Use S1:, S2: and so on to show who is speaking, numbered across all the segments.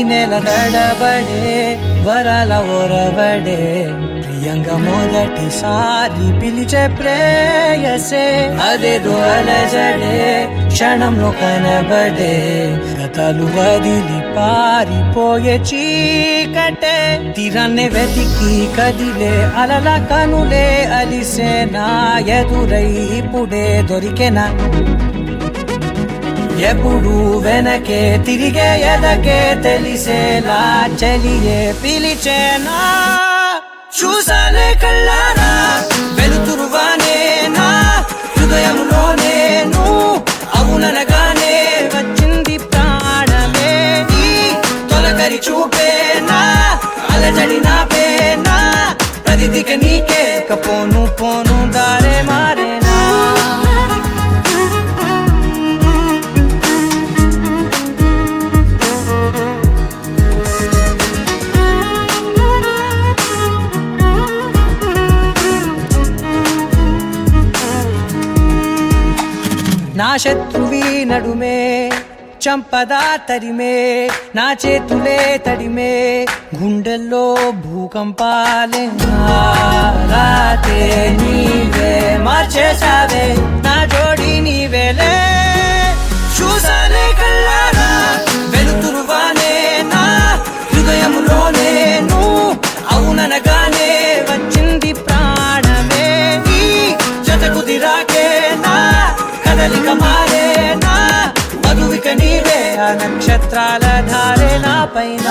S1: నెల నడబడే వరాల ఒరబడే ప్రియంగా మొదటిసారి పిలిచే ప్రేయసే అదేదో అలజడే క్షణంలో కనబడే గతాలు వదిలి పారిపోయే చీకటే తీరాన్నే వెతికి కదిలే అలల కనులే అలిసే నా ఎదురై ఇప్పుడే దొరికెనా ఎప్పుడు వెనకే తిరిగే ఎదకే తెలిసేలా చలియే పిలిచేనా చూసానే కళ్ళారా వెలుతురువానే నా హృదయంలోనే నువ్వు అవుననగానే వచ్చింది ప్రాణమే నీ తొలకరి చూపేనా అలజడి నాపేనా ప్రతిదిక నీకే పోను పోను దారే మారేనా నా శత్రువి నడుమే చంపదా తరిమే నా చేతులే తడిమే గుండెల్లో భూకంపాలే రాతే నీవే మార్చేసావే నా జోడి నీవేలే చూసానే కళ్ళారా వెలుతురువానే నా హృదయంలోనే నువ్వు అవుననగానే వచ్చింది ప్రాణమే నీ జతకు దిరాకే నా కదలిక మారేనా మధువిక నీవే ఆ నక్షత్రాల ధారే నా పైన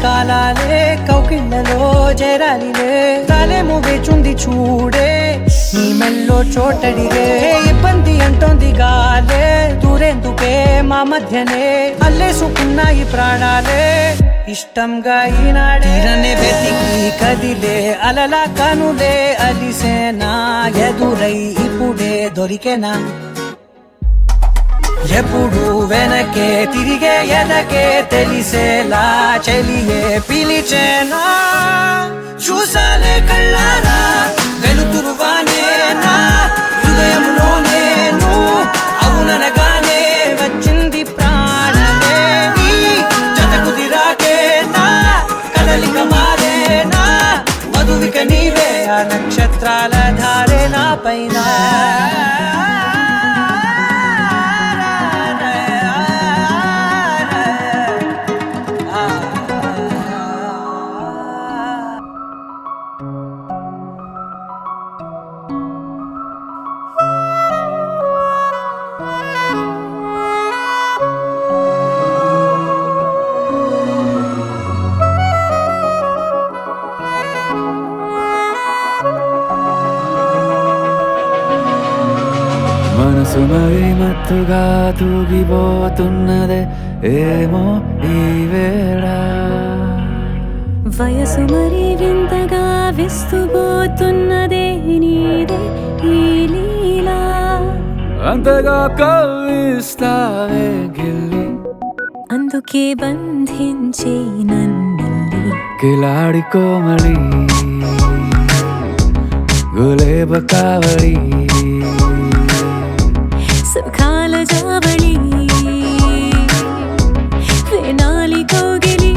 S1: కాలాలే కౌకిళ్ళలో చేరాలిలే తాలేమో వేచుంది చూడే నీ మెల్లో చోటడిగే ఇబ్బంది అంటోంది గాలే దూరేందుకే మా మధ్యనే అల్లేసుకున్నాయి ప్రాణాలే ఇష్టంగా ఈనాడే వెతికి కదిలే అలల కనులే అలిసేనా ఎదురై ఇప్పుడే దొరికెనా ఎప్పుడు వెనకే తిరిగే ఎదకే తెలిసేలా చలియే పిలిచేనా చూసాలే కళ్ళారా వెలుతురువానే నా హృదయంలోనే నువ్వు అవుననగానే వచ్చింది ప్రాణమే నీ జతకు దిరాకే నా కదలిక మారేనా మధువిక నీవే ఆ నక్షత్రాల ధారే నా పైన
S2: మనసు మరి మత్తుగా తూగిపోతున్నదే ఏమో ఈ వేళ
S3: వయసు మరి వింతగా విస్తుపోతున్నదే నీదే ఈ లీలా
S2: అంతగా కవ్విస్తావే గిల్లి
S3: అందుకే బంధించే నన్నిల్లి
S2: కిలాడి కోమళి గులేబ కావళి
S3: సుఖాల జావళి వేనాలి కోగిలి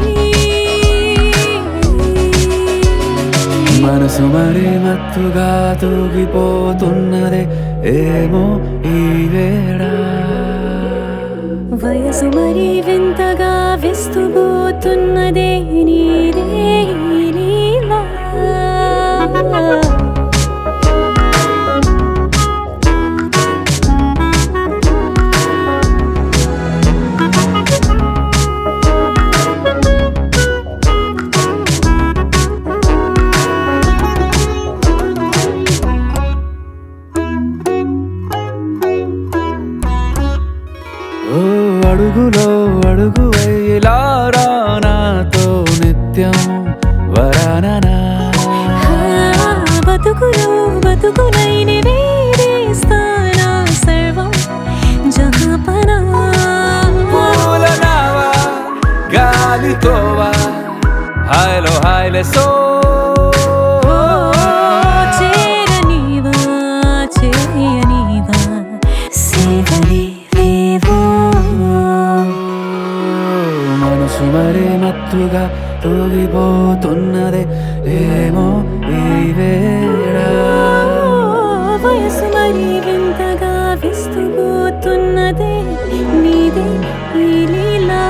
S2: మనసు మరి మత్తుగా తూగిపోతున్నదే ఏమో ఈ వేళ
S3: వయసు మరి వింతగా విస్తుపోతున్నదే నీదే ఈ లీలా
S2: అడుగులో అడుగు ఇలా నాతో నిత్యం వరాననా
S3: బతుకులో బతుకులైన వేరేస్తానా సర్వం జహాపనా
S2: హాయ్లో హాయ్లే సో
S3: చేరనివా చేయనివా సేవలేవో
S2: మనసు మరి మత్తుగా తూగిపోతున్నదే ఏమో ఈ వేళ
S3: వయసు మరి వింతగా విస్తుపోతున్నదే నీదే ఈ లీలా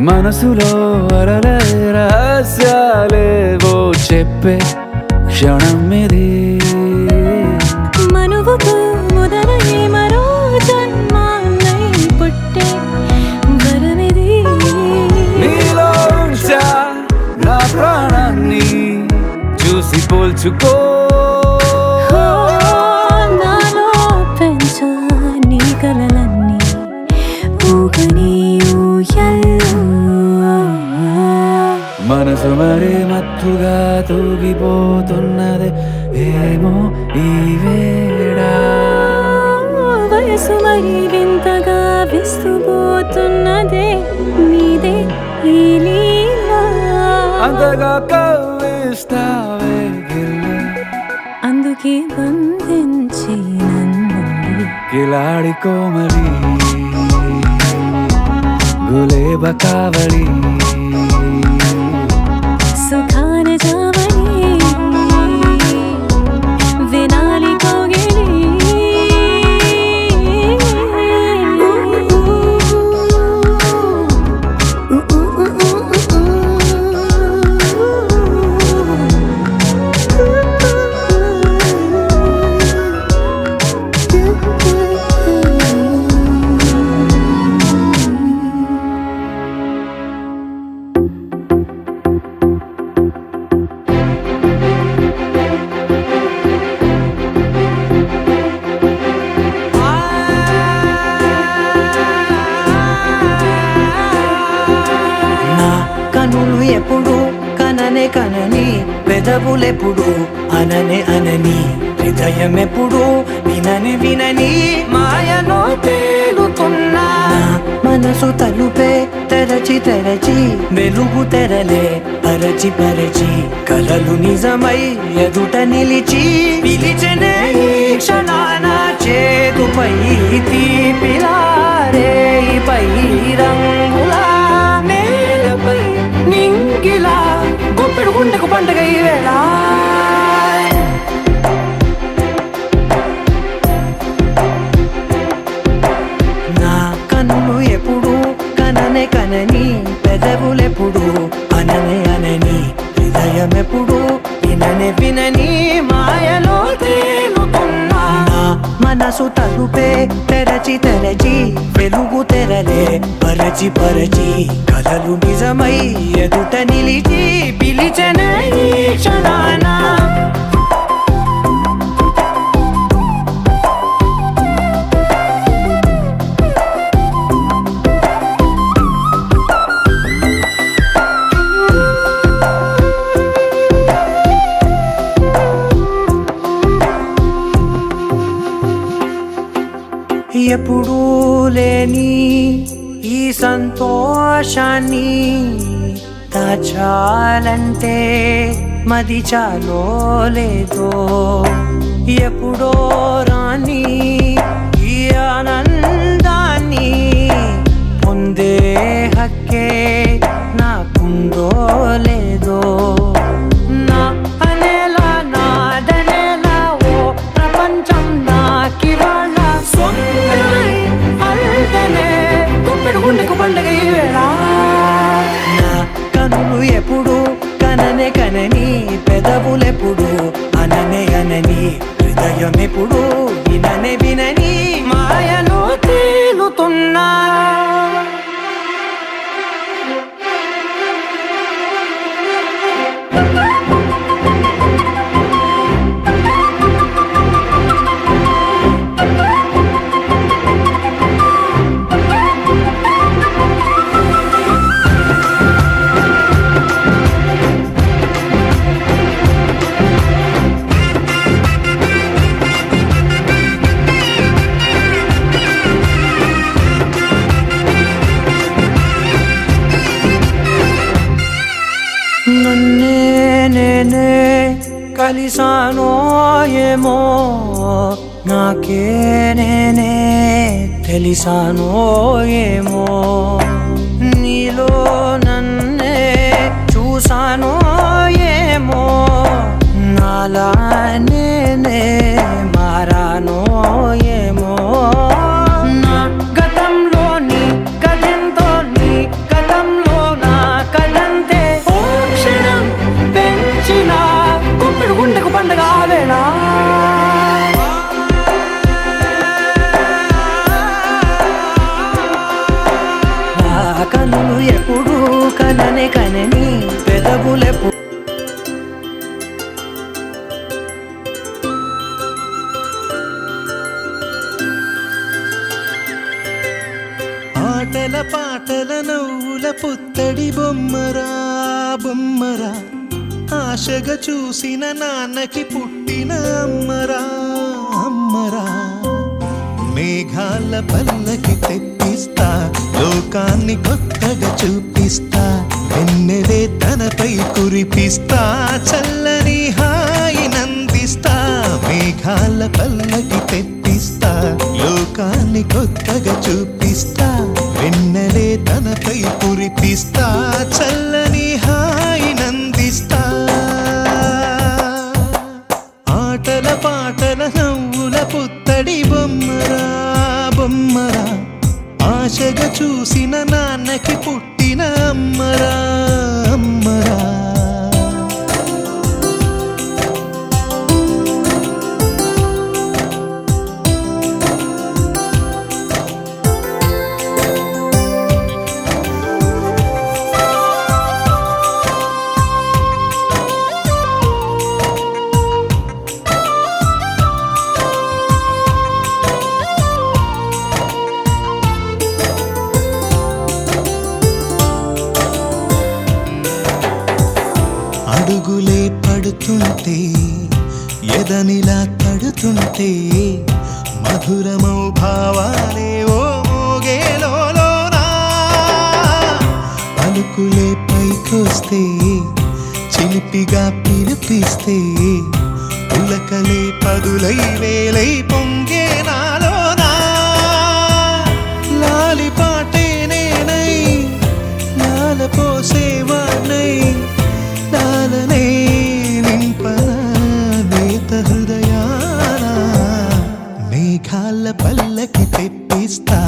S2: మనసులో అలలే రహస్యాలేవో చెప్పే క్షణం ఇది
S3: మనువుతో మొదలయ్యే మరో జన్మాన్నై పుట్టే వరమిది
S2: నీలో ఉంచా నా ప్రాణాన్ని చూసి పోల్చుకో
S3: నాలో పెంచా నీ కలలన్నీ ఊగని ఊయల్లో
S2: మనసు మరి మత్తుగా తూగిపోతున్నదే ఏమో ఈ వేళ
S3: వయసు మరి వింతగా విస్తుపోతున్నదే నీదే ఈ లీలా
S2: అంతగా కవ్విస్తావే గిల్లి
S3: అందుకే బంధించి నన్ను
S2: కిలాడి కోమలి గులేబ కావళి
S3: సుఖాన జావని వినాలి కోగిలి
S1: నా కనులు ఎప్పుడు కననే కనని పెదవులెప్పుడు అననే అనని హృదయం ఎప్పుడు వినని వినని మాయలో తేలుతున్నా నా మనసు తలుపే తెరచి తెరచి వెలుగు తెరలే పరచి పరచి కలలు నిజమై ఎదుట నిలిచి పిలిచెనే ఈ క్షణాన చేతుపై తీపిలారే పై రంగులా నేలపై నింగిలా గుప్పెడు గుండెకు పండగ ఈ వేళ నా కన్నులు ఎప్పుడు కననే కనని పెదవులెప్పుడు అననే అనని హృదయం ఎప్పుడు విననే వినని మాయలో తేలుతున్నా నా మనసు తలుపే తెరచి తెరచి వెలుగు తెరలే పరచి పరచి కలలు నిజమై ఎదుట నిలిచి పిలిచెనే ఈ క్షణాన ఎప్పుడూ లేని ఈ సంతోషాన్ని దాచాలంటే మది చాలో లేదో ఎప్పుడో రాని ఈ ఆనందాన్ని పొందే హక్కే నాకుందో లేదో నా అనేలా నాదనేలా ఓ ప్రపంచం నాకివాళ్ళ సొంతమై అల్దనే గుప్పెడు గుండెకు పండగ ఈ వేళ నా కనులు ఎప్పుడు కననే కనని పెదవులెప్పుడు అననే అనని హృదయం ఎప్పుడు విననే వినని కలిసానో ఏమో నాకే నేనే తెలిసానో ఏమో నీలో నన్నే చూసానో ఏమో నాలా నేనే మారానో ఏమో నా గతంలోని కథంతో నీ గతంలో నా కథంతే ఓ క్షణం పెంచిన గుప్పెడు గుండెకు పండగ ఆవేనా కనులు ఎప్పుడు కననే కనని పెదవులెప్పుడు
S4: ఆటల పాటల నవ్వుల పుత్తడి బొమ్మరా బొమ్మరా ఆశగా చూసిన నాన్నకి పుట్టిన అమ్మరా అమ్మరా మేఘాల పల్లకి తెప్పిస్తా లోకాన్ని కొత్తగా చూపిస్తా వెన్నెలే తనపై కురిపిస్తా చల్లని హాయి నందిస్తా మేఘాల పల్లకి తెప్పిస్తా లోకాన్ని కొత్తగా చూపిస్తా వెన్నెలే తనపై కురిపిస్తా చల్లని హాయి నందిస్తా ఆటల పాటల నవ్వుల పుత్తడి బొమ్మరా బొమ్మరా ఆశగా చూసిన నాన్నకి పుట్టిన అమ్మరా అమ్మరా అడుగులే పడుతుంటే ఎదనిలా తడుతుంటే మధురమౌ భావాలే ఓ మోగేలోనా పలుకులే పైకొస్తే చిలిపిగా పిలిపిస్తే పులకలే పదులై వేలై పొంగే నాలోనా లాలి పాటే నేనై లాల పోసేవాణ్ణై లాలనే నింపనా నేత హృదయాన మేఘాల పల్లకి తెప్పిస్తా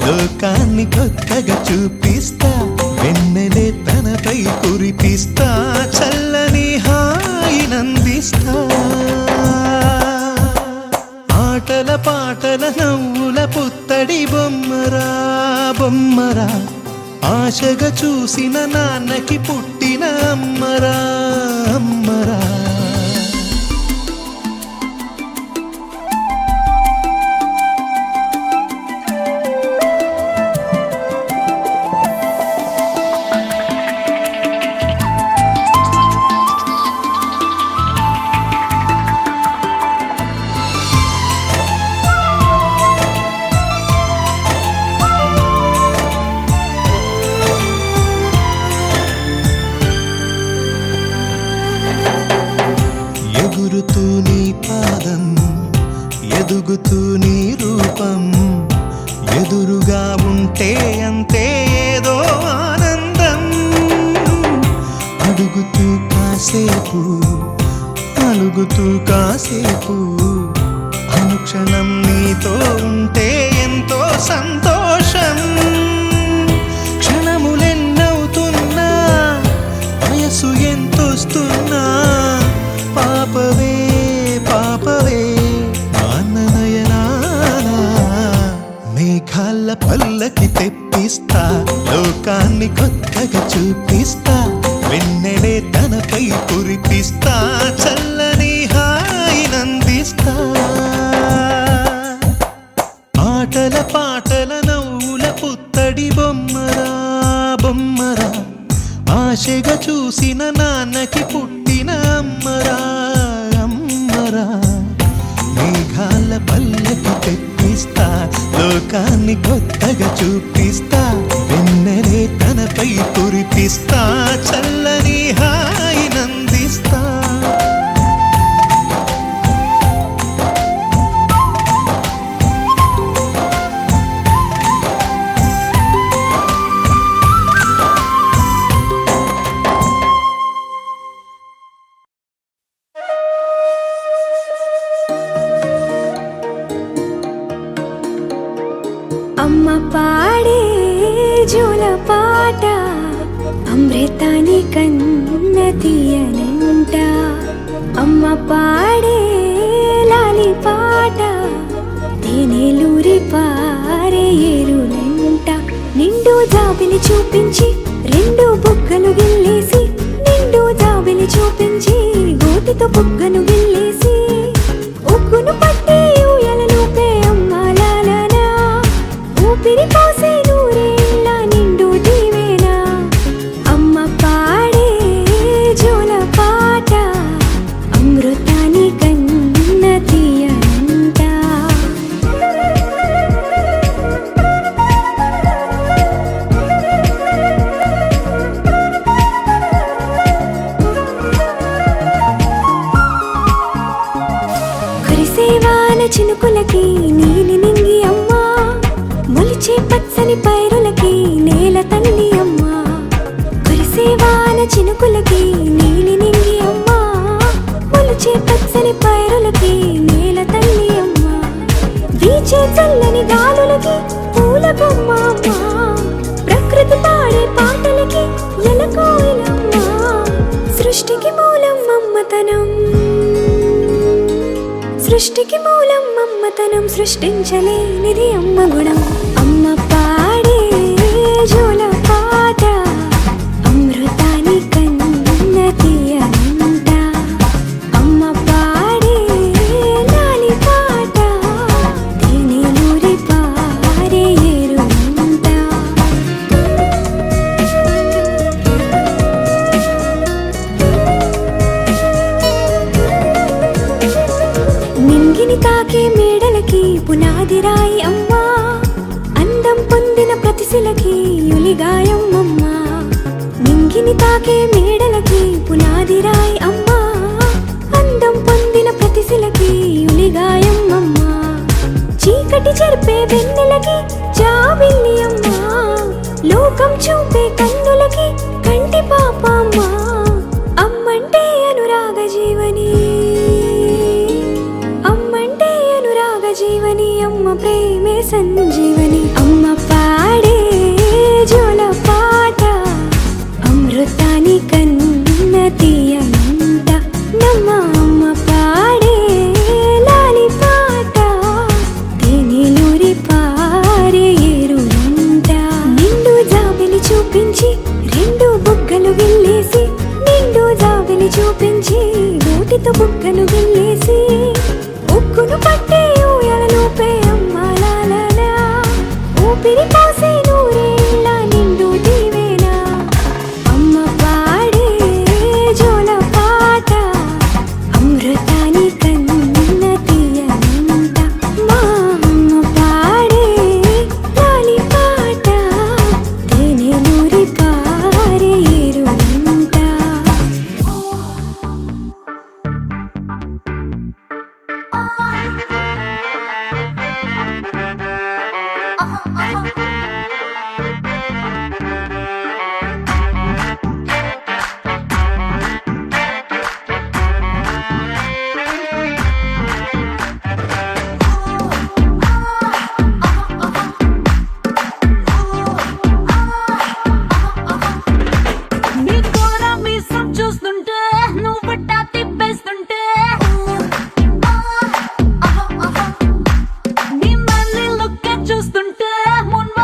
S4: లోకాన్ని కొత్తగా చూపిస్తా వెన్నెలే తనపై కురిపిస్తా చల్లని హాయి నందిస్తా ఆటల పాటల నవ్వుల పుత్తడి బొమ్మరా బొమ్మరా ఆశగా చూసిన నాన్నకి పుట్టిన అమ్మరా అమ్మరా ఎగురుతూ నీ పాదం ఎదుగుతూ నీ రూపం ఎదురుగా ఉంటే అంతే ఏదో ఆనందం అడుగుతూ కాసేపు అలుగుతూ కాసేపు అనుక్షణం నీతో ఉంటే ఎంతో సంతోషం క్షణములెన్నవుతున్నా వయసు ఎంతొస్తున్నా పాపవే పాపవే నాన్ననయనానా మేఘాల పల్లకి తెప్పిస్తా లోకాన్ని కొత్తగా చూపిస్తా వెన్నెలే తనపై కురిపిస్తా చల్లని హాయి నందిస్తా ఆటల పాటల నవ్వుల పుత్తడి బొమ్మరా బొమ్మరా ఆశగా చూసిన నాన్నకి పుట్టిన అమ్మరా అమ్మరా మేఘాల పల్లకి తెప్పిస్తా లోకాన్ని కొత్తగా చూపిస్తా వెన్నెలే తనపై కురిపిస్తా చల్లని హాయి నందిస్తా
S3: అమ్మ పాడే జోల పాట అమృతాని కన్న తీయనంట. అమ్మ పాడే లాలి పాట తేనెలూరి పారే ఏరులంట. నిండు జాబిలి చూపించి రెండు బుగ్గలు గిల్లేసి, నిండు జాబిలి చూపించి గోటితో బుగ్గను గిల్లేసి, ఉగ్గును పట్టి ఊయలలోపే అమ్మాలాలనా, ఊపిరి పోసే నూరేళ్ళ నిండు దీవేనా. అమ్మ పాడే జోల పాట అమృతాని కన్న తీయనంట. కురిసేవాన చినుకులకి నీలి నింగి అమ్మ, మొలిచే పచ్చని పైరులకి నేల తల్లి అమ్మ. కురిసేవాన చినుకులకి నీలి నింగి అమ్మ, మొలిచే పచ్చని పైరులకి నేల తల్లి అమ్మ. వీచే చల్లని గాలులకి పూల బొమ్మ అమ్మ, ప్రకృతి పాడే పాటలకి ఎలకోయిలమ్మ. సృష్టికి మూలం అమ్మతనం, సృష్టికి మూలం అమ్మతనం, సృష్టించలేనిది అమ్మ గుణం. అమ్మ పాడే జోల పాట అమృతాని కన్న తీయనంట. అమ్మ పాడే లాలి పాట తేనెలూరి పారే ఏరులంట. నింగిని తాకే మేడలకి పునాది రాయి అమ్మా, అందం పొందిన ప్రతిశిలకి యులిగాయం అమ్మా. నింగిని తాకే మేడలకి పునాది రాయి అమ్మా, అందం పొందిన ప్రతిశిలకి యులిగాయం అమ్మా. చీకటి చెరిపే వెన్నెలకి జాబిల్లి అమ్మా, లోకం చూపే కన్నులకి కంటి పాప అమ్మా. అమ్మంటే అనురాగ జీవని, అమ్మంటే అనురాగ జీవని, అమ్మ ప్రేమే సంజీవని. అమ్మ పాడే జోల పాట అమృతాని కన్న తీయనంట. నమ్మ అమ్మ పాడే లాలి పాట తేనెలూరి పారే ఏరులంట. నిండు జాబిలి చూపించి రెండు బుగ్గలు గిల్లేసి, నిండు జాబిలి చూపించి నోటితో బుగ్గను గిల్లేసి, ఉక్కును పట్టి ఊయలలోపే అమ్మాలాలనా, ఊపిరి పోసే నూరేళ్ళ నిండు దీవేనా. అమ్మ పాడే జోల పాట అమృతాని కన్న తీయనంట. మా అమ్మ పాడే లాలి పాట తేనెలూరి పారే ఏరులంట.
S5: నీ కూర మీసం చూస్తుంటే నువ్వు పట్టా తిప్పేస్తుంటే, నీ మళ్ళీ లుక్క చూస్తుంటే మున్వ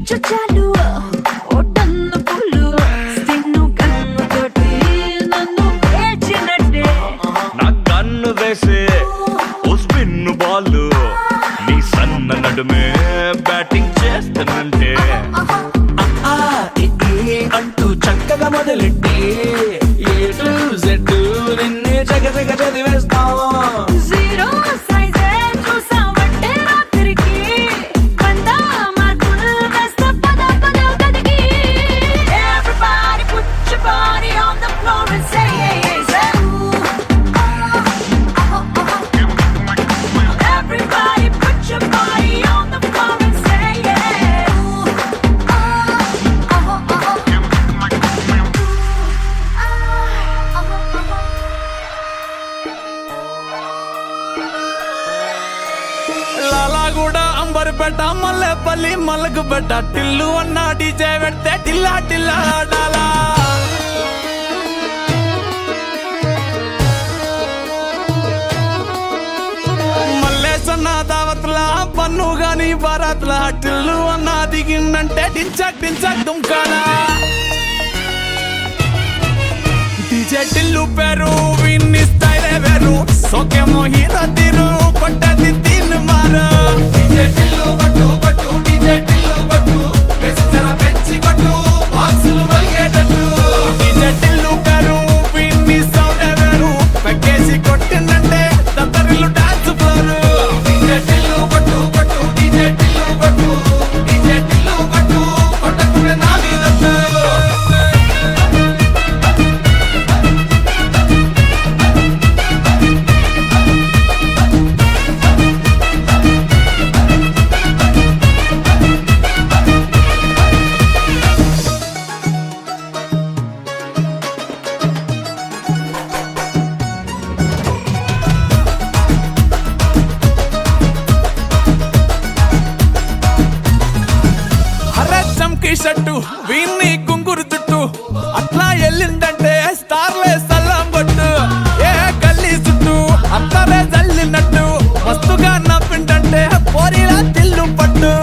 S5: టచ్ చాలు ఓ టన్ను పుల్లు స్కిన్ను కన్ను తోటి నన్ను పేర్చినట్టే
S6: నా కన్ను వేసే ఓ స్పిన్ బాల్ నీ సన్న నడుమే బ్యాటింగ్ చేస్తానంటే
S2: అంటూ చక్కగా మొదలెట్టి ఏ టు జెడ్ నిన్నే జగజగ చదివేస్తాం
S5: జీరో సైజే చూసావంటే రాత్రికి 100 మార్కులు వేస్తా పద పద గదికి Everybody put your body on the floor and say Everybody put your body on the floor and say
S2: Lalaguda Amberpet Mallepally Malakpet Tillu అన్న డీజే పెడితే టిల్లా టిల్లా ఆడాలా మల్లేసన్న దావత్ల పన్ను గాని బారాత్ల టిల్లు అన్న దిగిందంటే టించక్ టించక్ దుంకాలా డీజే టిల్లు పేరు విన్ని స్టైలే వేరు సోకేమో హీరో తీరు కొట్టది తిన్ను మారు డీజే టిల్లు పట్టు పట్టు డీజే టిల్లు పట్టు వెచ్చన పెంచి కొట్టు బాక్సులు వలిగేటట్టు డీజే టిల్లు పేరు విన్ని సౌండే వేరు పెక్కేసి కొట్టిందంటే దత్తరిల్లు డాన్స్ ఫ్లోరు డీజే టిల్లు పట్టు పట్టు డీజే టిల్లు పట్టు డీజే టిల్లు పట్టు కొట్టకునే నా మీదట్టు చంకీ షట్టు వీన్ని గుంగురు చుట్టూ అట్లా ఎల్లిందంటే స్టార్లే సల్లం కొట్టు ఏ గల్లీ చుట్టూ అత్తరే జల్లినట్టు మస్తుగా నవ్విందంటే పోరిలా తిల్లు పట్టు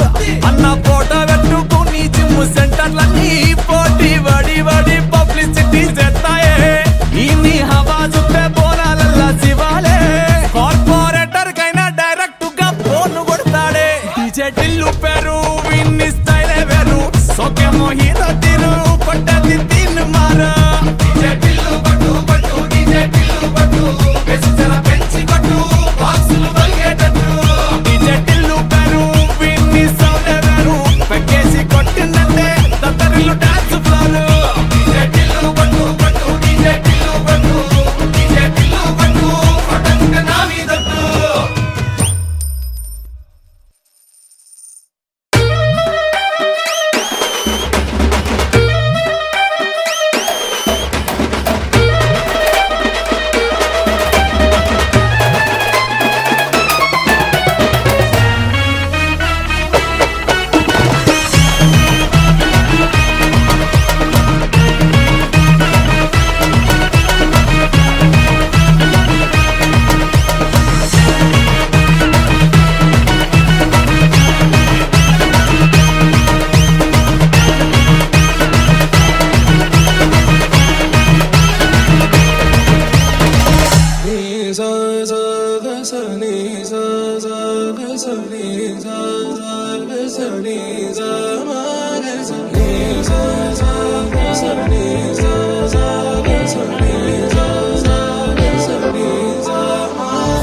S2: అన్న ఫోటో పెట్టుకుని జిమ్ సెంటర్లన్నీ పోటీ వడి వడి పబ్లిసిటీ చేస్తాయే ఈ హవా చుట్టే బోనాలల్లా శివాలే కార్పొరేటర్ కైనా డైరెక్ట్ గా ఫోన్ కొడతాడే డీజే టిల్లు పేరు విన్ని స్టైలే వేరు సోకేమో హీరో తీరు కొట్టది తిన్ను మారు డీజే టిల్లు పట్టు పట్టు డీజే టిల్లు పట్టు వెచ్చన పెంచి కొట్టు బాక్సులు వలిగేటట్టు డీజే టిల్లు పేరు విన్ని సౌండే వేరు పెక్కేసి కొట్టిందంటే దత్తరిల్లు డాన్స్ ఫ్లోరు డీజే టిల్లు పట్టు పట్టు డీజే టిల్లు పట్టు డీజే టిల్లు పట్టు కొట్టకునే నా మీదట్టు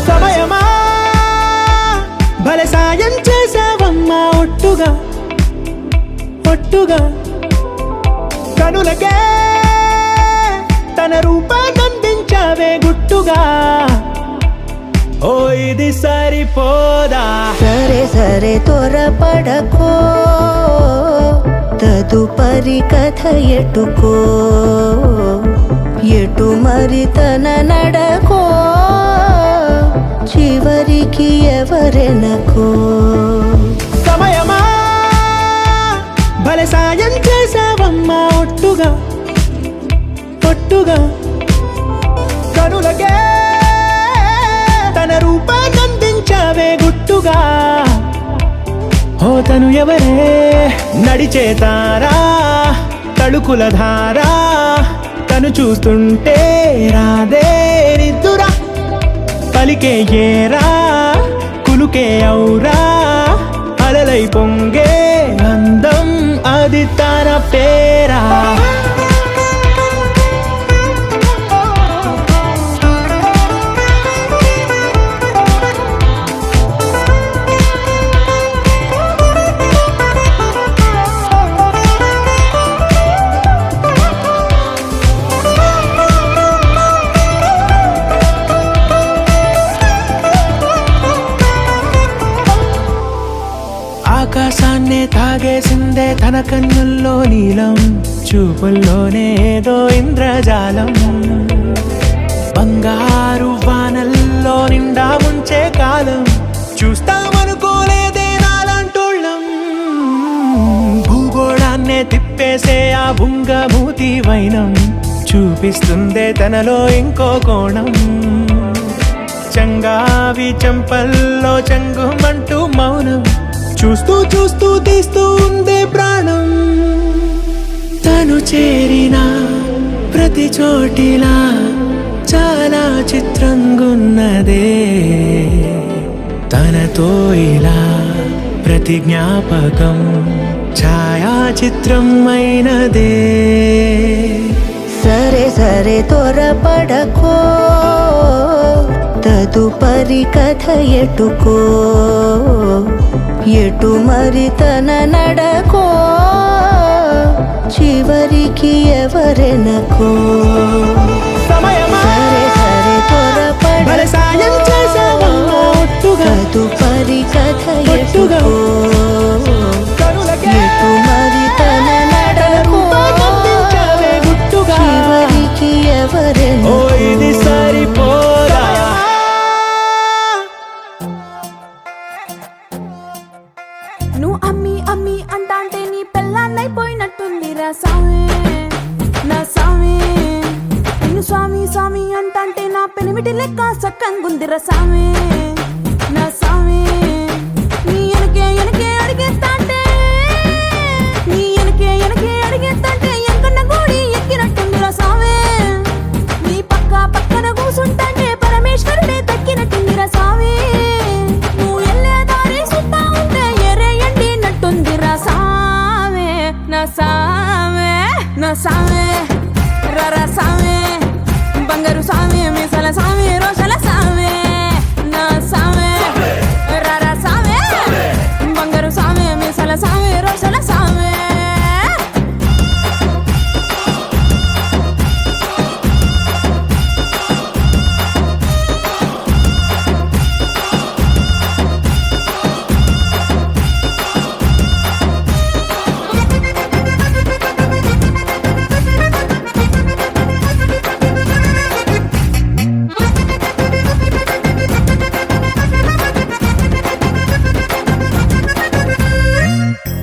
S1: సమయమా భలే సాయం చేసావమ్మా ఒట్టుగా ఒట్టుగా కనులకే తన రూపాన్నందించావే గుట్టుగా ఓ ఇది సరిపోదా
S3: సరే సరే త్వరపడకో తదుపరి కథ ఎటుకో ఎటు మరి తన నడకో చివరికి ఎవరెనకో
S1: సమయమా భలే సాయం చేసావమ్మా ఒట్టుగా ఒట్టుగా కనులకే తన రూపాన్నందించావే గుట్టుగా ఓ తను ఎవరే నడిచే తారా తళుకుల ధారా తను చూస్తుంటే రాదే నిద్దురా పలికే ఏరా కులుకే ఔరా అలలై పొంగే అందం అది తన పేరా ఆకాశాన్నే తాగేసిందే తన కన్నుల్లో నీలం చూపుల్లోనే ఏదో ఇంద్రజాలం బంగారు వానల్లో నిండా ఉంచే కాలం చూస్తామనుకోలేదే నాలాంటోళ్ళం భూగోళాన్నే తిప్పేసే ఆ బుంగమూతి వైనం చూపిస్తుందే తనలో ఇంకో కోణం చంగావి చెంపల్లో చెంగుమంటూ మౌనం చూస్తూ చూస్తూ తీస్తూ ఉందే ప్రాణం తను చేరిన ప్రతి చోటిలా చాలా చిత్రంగున్నదే తనతో ఇలా ప్రతి జ్ఞాపకం ఛాయాచిత్రం అయినదే
S3: సరే సరే త్వరపడకో తదుపరి కథ ఎటుకో ఎటు మరి తన నడకో చివరికి ఎవరెనకో
S1: సమయమా
S3: సరే సరే
S1: భలే సాయం చేసావమ్మా ఒట్టుగా
S3: తదుపరి కథ
S1: ఒట్టుగా
S3: ఎటుకో
S1: కనులకే
S3: ఎటు మరి తన నడకో
S1: కనిపించావే గుట్టుగా
S3: చివరికి
S1: ఓ
S3: ఎవరెనకో
S1: ఇది సరిపోదా
S5: నువ్వు అమ్మి అమ్మి అంటాంటే నీ పెళ్ళాన్నైపోయినట్టుంది రా సామి నా సామి నిన్ను స్వామి స్వామి అంటాంటే నా పెనిమిటి లెక్క సక్కంగుంది రా సామి నా సామి నీ ఎనకే ఎనకే అడిగేస్తాంటే నీ ఎనకే ఎనకే అడిగేస్తాంటే ఎంకన్న గోడి ఎక్కినట్టుంది రా సామి నీ పక్క పక్కన కూసుంటాంటే పరమేశ్వరుడే దక్కినట్టుంది రా సామి నువ్వు ఎల్లే దారి సుత్తా ఉంటే ఎర్రయండి నట్టుంది రా సామి నా సామి నా సామి రరా సామి బంగారు సామి మీసల సామి రోషల సామి నా సామి రరా సామి బంగారు సామి మీసల సామి రోషల సామి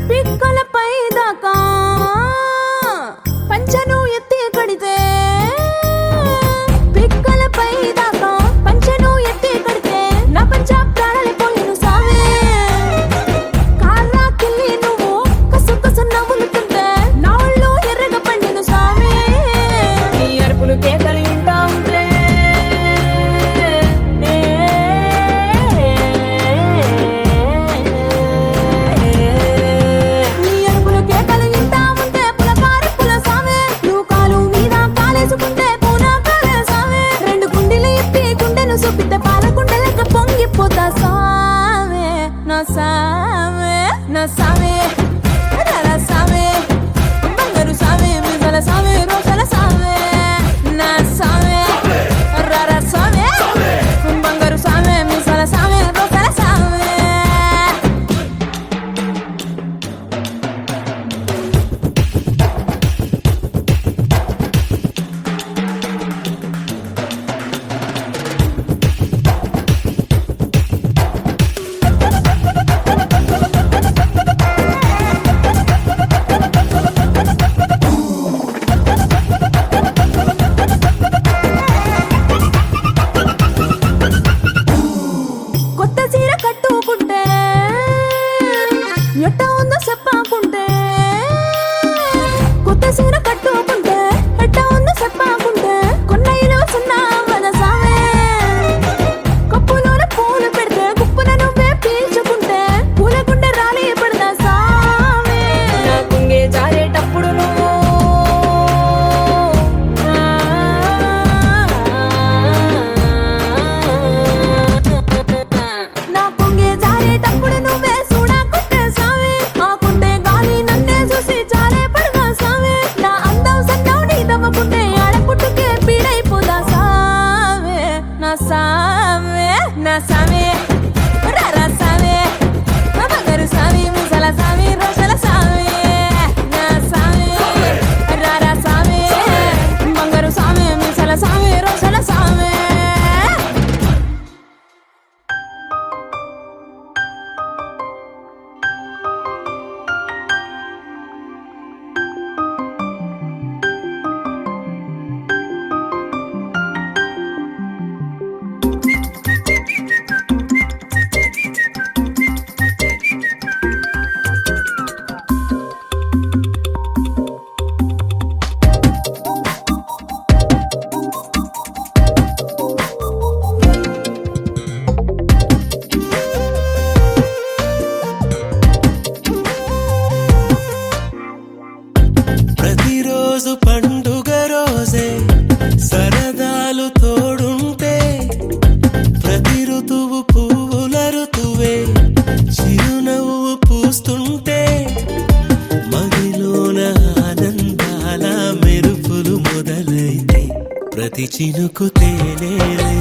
S5: పిక్కలపై దాకా పంచను ఎత్తి కడితే పిక్కలపై దాకా పంచను ఎత్తి కడితే నా పంచ ప్రాణాలు పోయిను సామే కాళ్ళకిల్లి నువ్వు కసు కసు నవ్వులుతుంటే నా ఒళ్ళు ఎర్రగా పండిను సామే నీ అరుపులు కేకలు వింటా ఉంటే నీ అరుపులు కేకలు వింటా ఉంటే పులపారి పుల సామే నువ్వు కాలు మీద కాలేసుకుంటే పూనా కాలే సామే రెండు గుండెలు ఇప్పి గుండెను చూపితే పాల గుండెలకి పొంగిపోతా సామే నా సామే నా సామే రరా సామే బంగారు సామే మిజల సామే రోషల సామే నా సామే రరా సామే బంగారు సామే మిజల సామే రోషల సామే ఎట్ట ఉందో చెప్పాకుంటే కొత్త సీర కట్టుకుంటే ఎట్ట ఉందో చెప్పాకుంటే కొన్నయ్యలో సున్నా మనసామే కప్పులోన పూలు పెడితే గుప్పున నువ్వే పీల్చుకుంటే పూలకుంటే రాలి పడదా సామే నా కుంగే జారేటప్పుడు నువ్వు నా కుంగే జారేటప్పుడు నువ్వే చూడకుంటే సామే ఆకుంటే గాలి నన్నే చూసి జారే పడదా సామే నా అందం సన్నం నీ దమ్మకుంటే ఆడపుట్టుకే పీడైపోదా సామే నా సామే నా సామే రారా సామే మా బంగారు సామి ముసల సామి రోషల సామి నా సామి రారా సామి బంగారు సామి ముసల సామి రోషల సామి
S4: ప్రతిరోజు పండుగ రోజే సరదాలు తోడుంటే ప్రతి ఋతువు పువ్వుల ఋతువే చిరునవ్వు పూస్తుంటే మదిలోన ఆనందాల మెరుపులు మొదలైతే ప్రతి చినుకు తేనేలే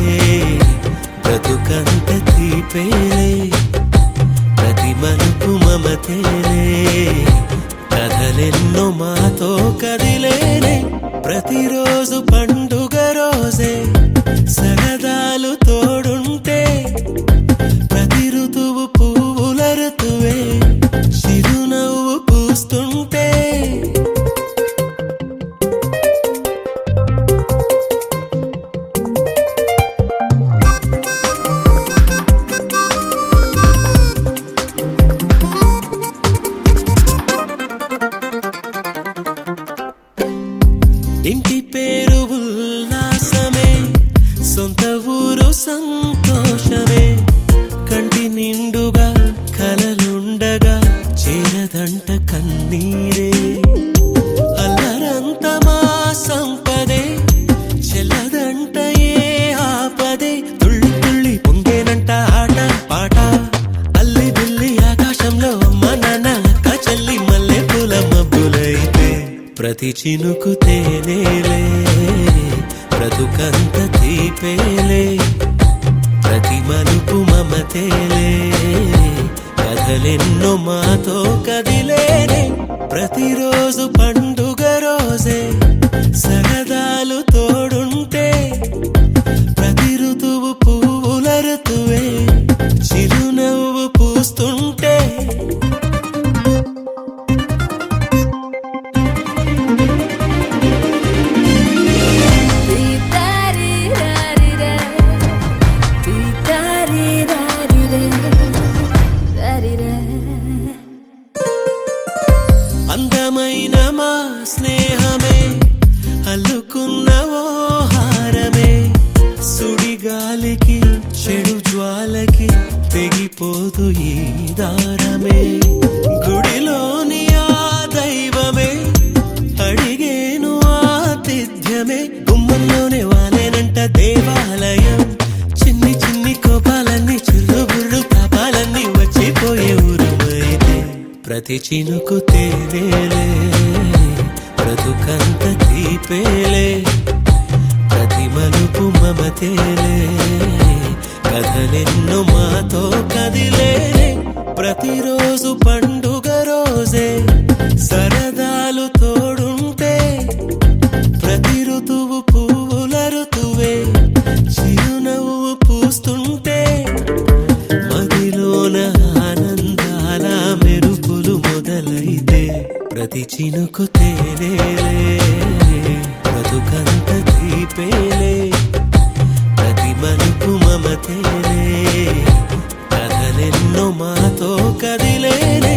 S4: బ్రతుకంత తీపేలే ప్రతి మలుపు మమతేలే కథలెన్నో మాతో కదిలేనే ప్రతిరోజు పండుగ రోజే సరదాలు తోడుంటే ప్రతి ఋతువు పువ్వుల ఋతువే చిరునవ్వు పూస్తుంటే ఇంటి పేరు ఉల్లాసమే సొంత ఊరు సంతోషమే కంటి నిండుగా కలలుండగా చేరదంట కన్నీరే అల్లరంత మా సంపదే చెల్లదంట ఏ ఆపదే తుళ్ళి తుళ్ళి పొంగేనంట ఆట పాట అల్లి బిల్లి ఆకాశంలో అమ్మ నాన్న అక్క చెల్లి మల్లె పూల మబ్బులైతే ప్రతి చినుకు తేనేలే బ్రతుకంత తీపేలే ప్రతి మలుపు మమతేలే కథలెన్నో మాతో కదిలేనే ప్రతిరోజు పండుగ రోజే సరదాలు తోడుంటే ప్రతి ఋతువు పువ్వుల ఋతువే చిరునవ్వు పూస్తుంటే అందమైన మా స్నేహమే అల్లుకున్న ఓ హారమే సుడిగాలికి చెడు జ్వాలకి తెగిపోదు ఈ దారమే గుడిలోని ఆ దైవమే అడిగేను ఆతిథ్యమే గుమ్మంలోనే వాలేనంట దేవాలయం చిన్ని చిన్ని కోపాలన్నీ చిల్లుబుర్రు తాపాలన్నీ వచ్చిపోయే ఊరుమైతే ప్రతి చినుకు తేనేలే బ్రతుకంత తీపేలే ప్రతి మలుపు మమతేలే కథలెన్నో మాతో కదిలేనే ప్రతిరోజు పండుగ రోజే సరదాలు తోడుంటే ప్రతి ఋతువు పువ్వుల ఋతువే చిరునవ్వు పూస్తుంటే మదిలోన ఆనందాల మెరుపులు మొదలైతే ప్రతి చినుకు తేనేలే బ్రతుకంత తీపేలే ప్రతి మలుపు మమతేలే కథలెన్నో మాతో కదిలేనే